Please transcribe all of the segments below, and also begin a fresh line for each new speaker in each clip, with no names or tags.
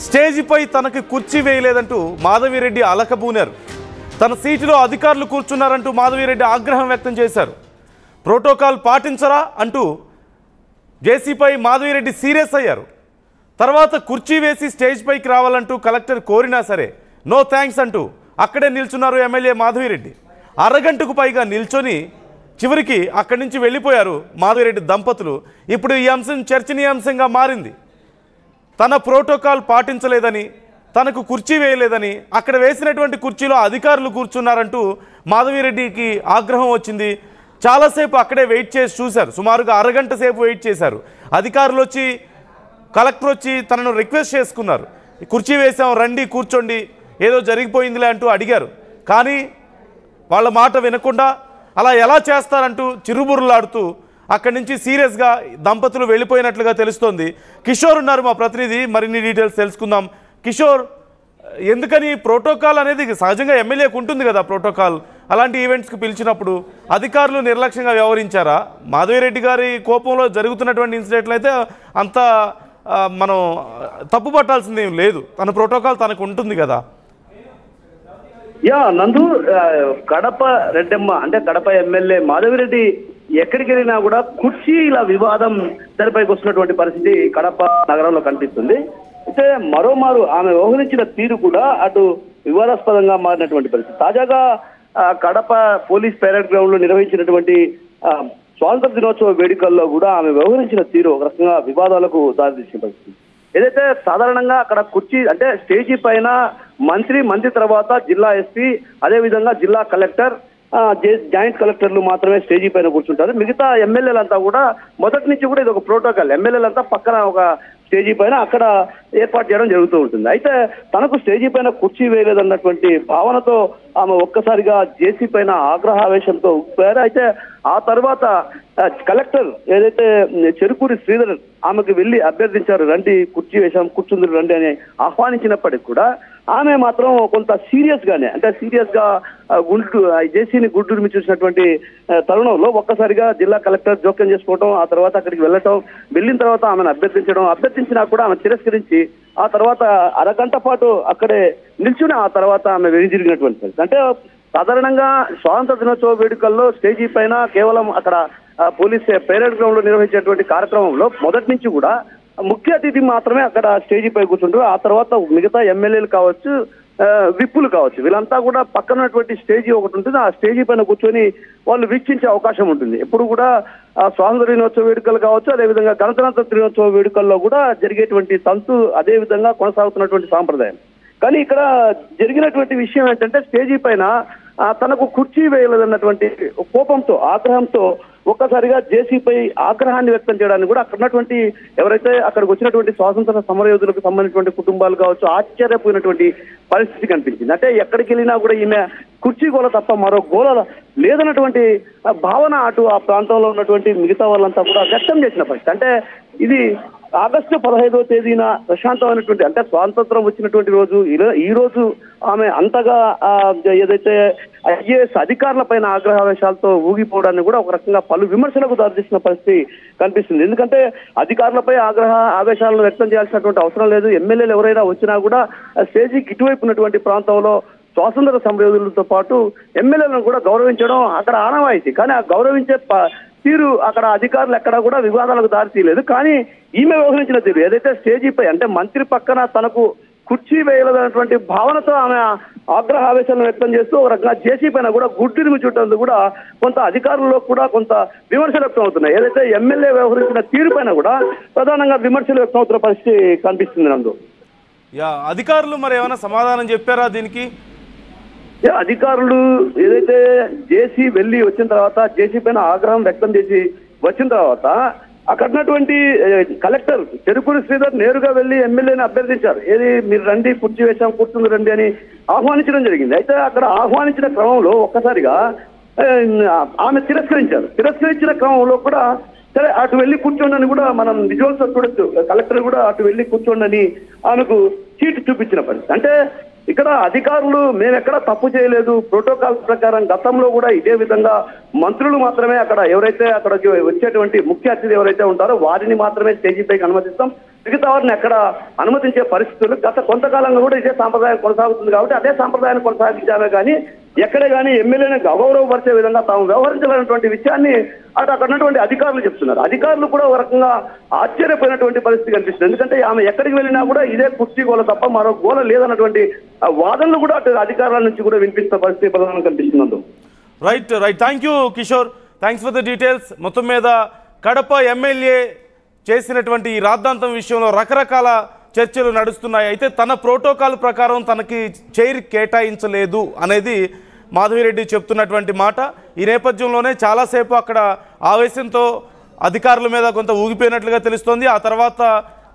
స్టేజిపై తనకి కుర్చీ వేయలేదంటూ మాధవిరెడ్డి అలకబూనారు. తన సీటులో అధికారులు కూర్చున్నారంటూ మాధవిరెడ్డి ఆగ్రహం వ్యక్తం చేశారు. ప్రోటోకాల్ పాటించరా అంటూ జేసీపై మాధవిరెడ్డి సీరియస్ అయ్యారు. తర్వాత కుర్చీ వేసి స్టేజ్ పైకి రావాలంటూ కలెక్టర్ కోరినా సరే నో థ్యాంక్స్ అంటూ అక్కడే నిల్చున్నారు ఎమ్మెల్యే మాధవిరెడ్డి. అరగంటకు పైగా నిల్చొని చివరికి అక్కడి నుంచి వెళ్ళిపోయారు మాధవిరెడ్డి దంపతులు. ఇప్పుడు ఈ అంశం చర్చనీయాంశంగా మారింది. తన ప్రోటోకాల్ పాటించలేదని, తనకు కుర్చీ వేయలేదని, అక్కడ వేసినటువంటి కుర్చీలో అధికారులు కూర్చున్నారంటూ మాధవిరెడ్డికి ఆగ్రహం వచ్చింది. చాలాసేపు అక్కడే వెయిట్ చేసి చూశారు. సుమారుగా అరగంట సేపు వెయిట్ చేశారు. అధికారులు వచ్చి, కలెక్టర్ వచ్చి తనను రిక్వెస్ట్ చేసుకున్నారు. కుర్చీ వేసాం, రండి కూర్చోండి, ఏదో జరిగిపోయిందిలే అంటూ అడిగారు. కానీ వాళ్ళ మాట వినకుండా అలా ఎలా చేస్తారంటూ చిరుబుర్రులాడుతూ అక్కడి నుంచి సీరియస్గా దంపతులు వెళ్ళిపోయినట్లుగా తెలుస్తోంది. కిషోర్ ఉన్నారు మా ప్రతినిధి, మరిన్ని డీటెయిల్స్ తెలుసుకుందాం. కిషోర్, ఎందుకని ప్రోటోకాల్ అనేది సహజంగా ఎమ్మెల్యేకు ఉంటుంది కదా ప్రోటోకాల్, అలాంటి ఈవెంట్స్కి పిలిచినప్పుడు అధికారులు నిర్లక్ష్యంగా వ్యవహరించారా? మాధవిరెడ్డి గారి కోపంలో జరుగుతున్నటువంటి ఇన్సిడెంట్లు అయితే అంత మనం తప్పు పట్టాల్సింది ఏం లేదు. తన ప్రోటోకాల్ తనకు ఉంటుంది కదా.
నందు, కడప రెడ్డమ్మ అంటే కడప ఎమ్మెల్యే మాధవిరెడ్డి ఎక్కడికి వెళ్ళినా కూడా కుర్చీల వివాదం తెరపైకి వస్తున్నటువంటి పరిస్థితి కడప నగరంలో కనిపిస్తుంది. అయితే మరోమారు ఆమె వ్యవహరించిన తీరు కూడా అటు వివాదాస్పదంగా మారినటువంటి పరిస్థితి. తాజాగా కడప పోలీస్ పెరేడ్ గ్రౌండ్ లో నిర్వహించినటువంటి స్వాతంత్ర దినోత్సవ వేడుకల్లో కూడా ఆమె వ్యవహరించిన తీరు ఒక రకంగా వివాదాలకు దారితీసిన పరిస్థితి. ఏదైతే సాధారణంగా అక్కడ కుర్చీ అంటే స్టేజీ పైన మంత్రి తర్వాత జిల్లా ఎస్పీ, అదేవిధంగా జిల్లా కలెక్టర్, జాయింట్ కలెక్టర్లు మాత్రమే స్టేజీ పైన కూర్చుంటారు. మిగతా ఎమ్మెల్యేలంతా కూడా మొదటి నుంచి కూడా ఇది ఒక ప్రోటోకాల్. ఎమ్మెల్యేలంతా పక్కన ఒక స్టేజీ పైన అక్కడ ఏర్పాటు చేయడం జరుగుతూ ఉంటుంది. అయితే తనకు స్టేజీ పైన కుర్చీ వేయలేదన్నటువంటి భావనతో ఆమె ఒక్కసారిగా జేసీ పైన ఆగ్రహావేశంతో ఉప్పారు. అయితే ఆ తర్వాత కలెక్టర్ ఏదైతే చెరుకూరి శ్రీధర్ ఆమెకు వెళ్ళి అభ్యర్థించారు, రండి కుర్చీ వేశాం, కూర్చుందరు రండి అని ఆహ్వానించినప్పటికీ కూడా ఆమె మాత్రం కొంత సీరియస్ గా జేసీని గుడ్డురిమి చూసినటువంటి తరుణంలో ఒక్కసారిగా జిల్లా కలెక్టర్ జోక్యం చేసుకోవడం, ఆ తర్వాత అక్కడికి వెళ్ళిన తర్వాత ఆమెను అభ్యర్థించినా కూడా ఆమె తిరస్కరించి ఆ తర్వాత అరగంట పాటు అక్కడే నిల్చుని ఆ తర్వాత ఆమె వెనుదిరిగినటువంటి పరిస్థితి. అంటే సాధారణంగా స్వాతంత్ర దినోత్సవ వేడుకల్లో స్టేజీ పైన కేవలం అక్కడ పోలీస్ పెరేడ్ గ్రౌండ్ లో నిర్వహించేటువంటి కార్యక్రమంలో మొదటి నుంచి కూడా ముఖ్య అతిథి మాత్రమే అక్కడ స్టేజీ పై కూర్చుంటారు. ఆ తర్వాత మిగతా ఎమ్మెల్యేలు కావచ్చు, విప్పులు కావచ్చు, వీళ్ళంతా కూడా పక్కన ఉన్నటువంటి స్టేజీ ఒకటి ఉంటుంది. ఆ స్టేజీ పైన కూర్చొని వాళ్ళు వీక్షించే అవకాశం ఉంటుంది. ఎప్పుడు కూడా స్వాతంత్ర దినోత్సవ వేడుకలు కావచ్చు, అదేవిధంగా గణతంత్ర దినోత్సవ వేడుకల్లో కూడా జరిగేటువంటి తంతు అదే విధంగా కొనసాగుతున్నటువంటి సాంప్రదాయం. కానీ ఇక్కడ జరిగినటువంటి విషయం ఏంటంటే స్టేజీ పైన తనకు కుర్చీ వేయలేదన్నటువంటి కోపంతో, ఆగ్రహంతో ఒక్కసారిగా జేసీపై ఆగ్రహాన్ని వ్యక్తం చేయడానికి కూడా అక్కడ ఉన్నటువంటి ఎవరైతే అక్కడికి వచ్చినటువంటి స్వాతంత్ర సమరయోధులకు సంబంధించినటువంటి కుటుంబాలు కావచ్చు ఆశ్చర్యపోయినటువంటి పరిస్థితి కనిపించింది. అంటే ఎక్కడికి వెళ్ళినా కూడా ఈమె కుర్చీ గోల తప్ప మరో గోల లేదన్నటువంటి భావన అటు ఆ ప్రాంతంలో ఉన్నటువంటి మిగతా వాళ్ళంతా కూడా వ్యక్తం చేసిన పరిస్థితి. అంటే ఇది ఆగస్టు 15వ తేదీన ప్రశాంతమైనటువంటి అంటే స్వాతంత్రం వచ్చినటువంటి రోజు ఈ రోజు ఆమె అంతగా ఏదైతే ఐఏఎస్ అధికారుల పైన ఆగ్రహావేశాలతో ఊగిపోవడాన్ని కూడా ఒక రకంగా పలు విమర్శలకు దారితీసిన పరిస్థితి కనిపిస్తుంది. ఎందుకంటే అధికారులపై ఆవేశాలను వ్యక్తం చేయాల్సినటువంటి అవసరం లేదు. ఎమ్మెల్యేలు ఎవరైనా వచ్చినా కూడా స్టేజీకి ఇటువైపు ఉన్నటువంటి ప్రాంతంలో స్వాతంత్ర సమరయోధులతో పాటు ఎమ్మెల్యేలను కూడా గౌరవించడం అక్కడ ఆనవాయితీ. కానీ ఆ గౌరవించే తీరు అక్కడ అధికారులు ఎక్కడా కూడా వివాదాలకు దారితీయలేదు. కానీ ఈమె వ్యవహరించిన తీరు ఏదైతే స్టేజీపై అంటే మంత్రి పక్కన తనకు కుర్చీ వేయలేదన్నటువంటి భావనతో ఆమె ఆగ్రహావేశాలను వ్యక్తం చేస్తూ ఒక రకంగా జేసీ పైన కూడా గుడ్డిరిమి చుట్టందుకు కూడా కొంత అధికారుల్లో కూడా కొంత విమర్శలు వ్యక్తం అవుతున్నాయి. ఏదైతే ఎమ్మెల్యే వ్యవహరించిన తీరు పైన కూడా ప్రధానంగా విమర్శలు వ్యక్తం అవుతున్న పరిస్థితి కనిపిస్తుంది. నందు,
అధికారులు మరి ఏమైనా సమాధానం చెప్పారా దీనికి?
అధికారులు ఏదైతే జేసీ వెళ్ళి వచ్చిన తర్వాత జేసీ పైన ఆగ్రహం వ్యక్తం చేసి వచ్చిన తర్వాత అక్కడ ఉన్నటువంటి కలెక్టర్ చెరుకూరి శ్రీధర్ నేరుగా వెళ్ళి ఎమ్మెల్యేని అభ్యర్థించారు. ఏది మీరు రండి కుర్చీ వేశాం కూర్చుంది రండి అని ఆహ్వానించడం జరిగింది. అయితే అక్కడ ఆహ్వానించిన క్రమంలో ఒక్కసారిగా ఆమె తిరస్కరించిన క్రమంలో కూడా సరే అటు వెళ్ళి కూర్చోండి అని కూడా మనం విజువల్స్ చూడొచ్చు. కలెక్టర్ కూడా అటు వెళ్ళి కూర్చోండి అని ఆమెకు సీటు చూపించిన పరిస్థితి. అంటే ఇక్కడ అధికారులు మేమెక్కడ తప్పు చేయలేదు, ప్రోటోకాల్ ప్రకారం గతంలో కూడా ఇదే విధంగా మంత్రులు మాత్రమే అక్కడ ఎవరైతే అక్కడికి వచ్చేటువంటి ముఖ్య అతిథి ఎవరైతే ఉంటారో వారిని మాత్రమే స్టేజీ పైకి అనుమతిస్తాం, మిగతా వారిని ఎక్కడ అనుమతించే పరిస్థితులు గత కొంతకాలంగా కూడా ఇదే సాంప్రదాయం కొనసాగుతుంది కాబట్టి అదే సాంప్రదాయాన్ని కొనసాగించామే కానీ ఎక్కడే కానీ ఎమ్మెల్యేని అగౌరవపరిచే విధంగా తాము వ్యవహరించాలన్నటువంటి విషయాన్ని అక్కడ ఉన్నటువంటి అధికారులు చెప్తున్నారు. అధికారులు కూడా ఒక రకంగా ఆశ్చర్యపోయినటువంటి పరిస్థితి కనిపిస్తుంది. ఎందుకంటే ఆమె ఎక్కడికి వెళ్ళినా కూడా ఇదే కుర్చీ గోల తప్ప మరో గోల లేదన్నటువంటి వాదనలు కూడా అటు అధికారుల నుంచి కూడా వినిపిస్తున్న పరిస్థితి ప్రధానంగా కనిపిస్తున్నందు.
Right. Thank you Kishore, thanks for the details. మొత్తం మీద కడప ఎమ్మెల్యే చేసినటువంటి ఈ రాద్ధాంతం విషయంలో రకరకాల చర్చలు నడుస్తున్నాయి. అయితే తన ప్రోటోకాల్ ప్రకారం తనకి చైర్ కేటాయించలేదు అనేది మాధవిరెడ్డి చెప్తున్నటువంటి మాట. ఈ నేపథ్యంలోనే చాలాసేపు అక్కడ ఆవేశంతో అధికారుల మీద కొంత ఊగిపోయినట్లుగా తెలుస్తోంది. ఆ తర్వాత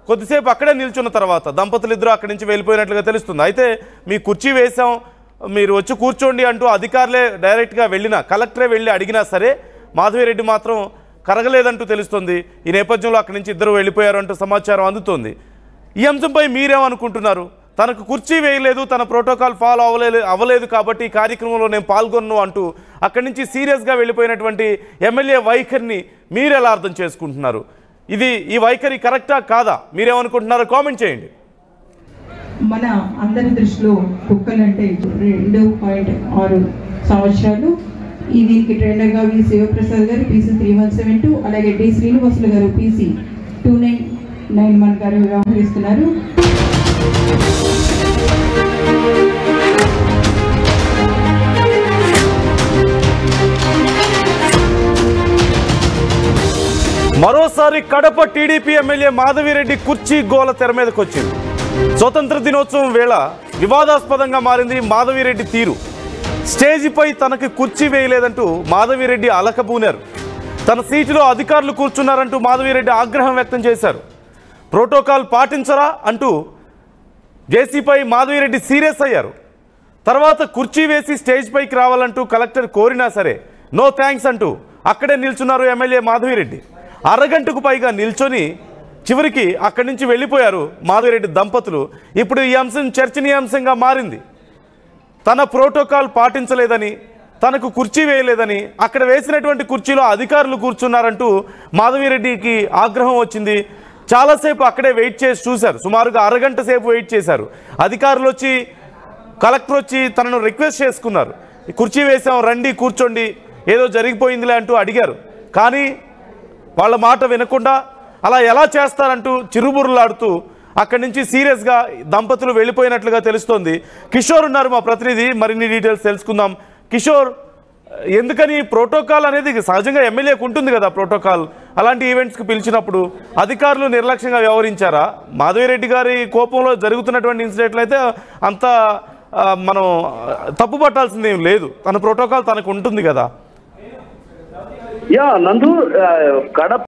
కొద్దిసేపు అక్కడే నిల్చున్న తర్వాత దంపతులు ఇద్దరు అక్కడి నుంచి వెళ్ళిపోయినట్లుగా తెలుస్తుంది. అయితే మీ కుర్చీ వేశాం, మీరు వచ్చి కూర్చోండి అంటూ అధికారులే డైరెక్ట్గా వెళ్ళినా, కలెక్టరే వెళ్ళి అడిగినా సరే మాధవిరెడ్డి మాత్రం కరగలేదంటూ తెలుస్తుంది. ఈ నేపథ్యంలో అక్కడి నుంచి ఇద్దరు వెళ్ళిపోయారు అంటూ సమాచారం అందుతోంది. ఈ అంశంపై మీరేమనుకుంటున్నారు? తనకు కుర్చీ వేయలేదు, తన ప్రోటోకాల్ ఫాలో అవ్వలేదు కాబట్టి ఈ కార్యక్రమంలో నేను పాల్గొన్ను అంటూ అక్కడి నుంచి సీరియస్గా వెళ్ళిపోయినటువంటి ఎమ్మెల్యే వైఖరిని మీరు ఎలా అర్థం చేసుకుంటున్నారు? ఈ వైఖరి కరెక్టా కాదా? మీరేమనుకుంటున్నారో కామెంట్ చేయండి.
మన అందరి దృష్టిలో కుక్కలంటే 2.6 సంవత్సరాలు. దీనికి ట్రైనర్గా వి శివప్రసాద్ గారు PC 3172, అలాగే డి శ్రీనివాసులు గారు PC 2991 గారు వ్యవహరిస్తున్నారు.
మరోసారి కడప టీడీపీ ఎమ్మెల్యే మాధవిరెడ్డి కుర్చీ గోల తెర మీదకి వచ్చింది. స్వతంత్ర దినోత్సవం వేళ వివాదాస్పదంగా మారింది మాధవిరెడ్డి తీరు. స్టేజిపై తనకి కుర్చీ వేయలేదంటూ మాధవిరెడ్డి అలకబూనారు. తన సీటులో అధికారులు కూర్చున్నారంటూ మాధవిరెడ్డి ఆగ్రహం వ్యక్తం చేశారు. ప్రోటోకాల్ పాటించరా అంటూ జేసీపై మాధవిరెడ్డి సీరియస్ అయ్యారు. తర్వాత కుర్చీ వేసి స్టేజ్ పైకి రావాలంటూ కలెక్టర్ కోరినా సరే నో థ్యాంక్స్ అంటూ అక్కడే నిల్చున్నారు ఎమ్మెల్యే మాధవిరెడ్డి. అరగంటకు పైగా నిల్చొని చివరికి అక్కడి నుంచి వెళ్ళిపోయారు మాధవిరెడ్డి దంపతులు. ఇప్పుడు ఈ అంశం చర్చనీయాంశంగా మారింది. తన ప్రోటోకాల్ పాటించలేదని, తనకు కుర్చీ వేయలేదని, అక్కడ వేసినటువంటి కుర్చీలో అధికారులు కూర్చున్నారంటూ మాధవిరెడ్డికి ఆగ్రహం వచ్చింది. చాలాసేపు అక్కడే వెయిట్ చేసి చూశారు. సుమారుగా అరగంట సేపు వెయిట్ చేశారు. అధికారులు వచ్చి, కలెక్టర్ వచ్చి తనను రిక్వెస్ట్ చేసుకున్నారు. కుర్చీ వేసాం, రండి కూర్చోండి, ఏదో జరిగిపోయిందిలే అంటూ అడిగారు. కానీ వాళ్ళ మాట వినకుండా అలా ఎలా చేస్తారంటూ చిరుబుర్రులాడుతూ అక్కడి నుంచి సీరియస్గా దంపతులు వెళ్ళిపోయినట్లుగా తెలుస్తోంది. కిషోర్ ఉన్నారు మా ప్రతినిధి, మరిన్ని డీటెయిల్స్ తెలుసుకుందాం. కిషోర్, ఎందుకని ప్రోటోకాల్ అనేది సహజంగా ఎమ్మెల్యేకు ఉంటుంది కదా ప్రోటోకాల్, అలాంటి ఈవెంట్స్కి పిలిచినప్పుడు అధికారులు నిర్లక్ష్యంగా వ్యవహరించారా? మాధవిరెడ్డి గారి కోపంలో జరుగుతున్నటువంటి ఇన్సిడెంట్లు అయితే అంత మనం తప్పు పట్టాల్సింది ఏం లేదు. తన ప్రోటోకాల్ తనకు ఉంటుంది కదా.
నందు, కడప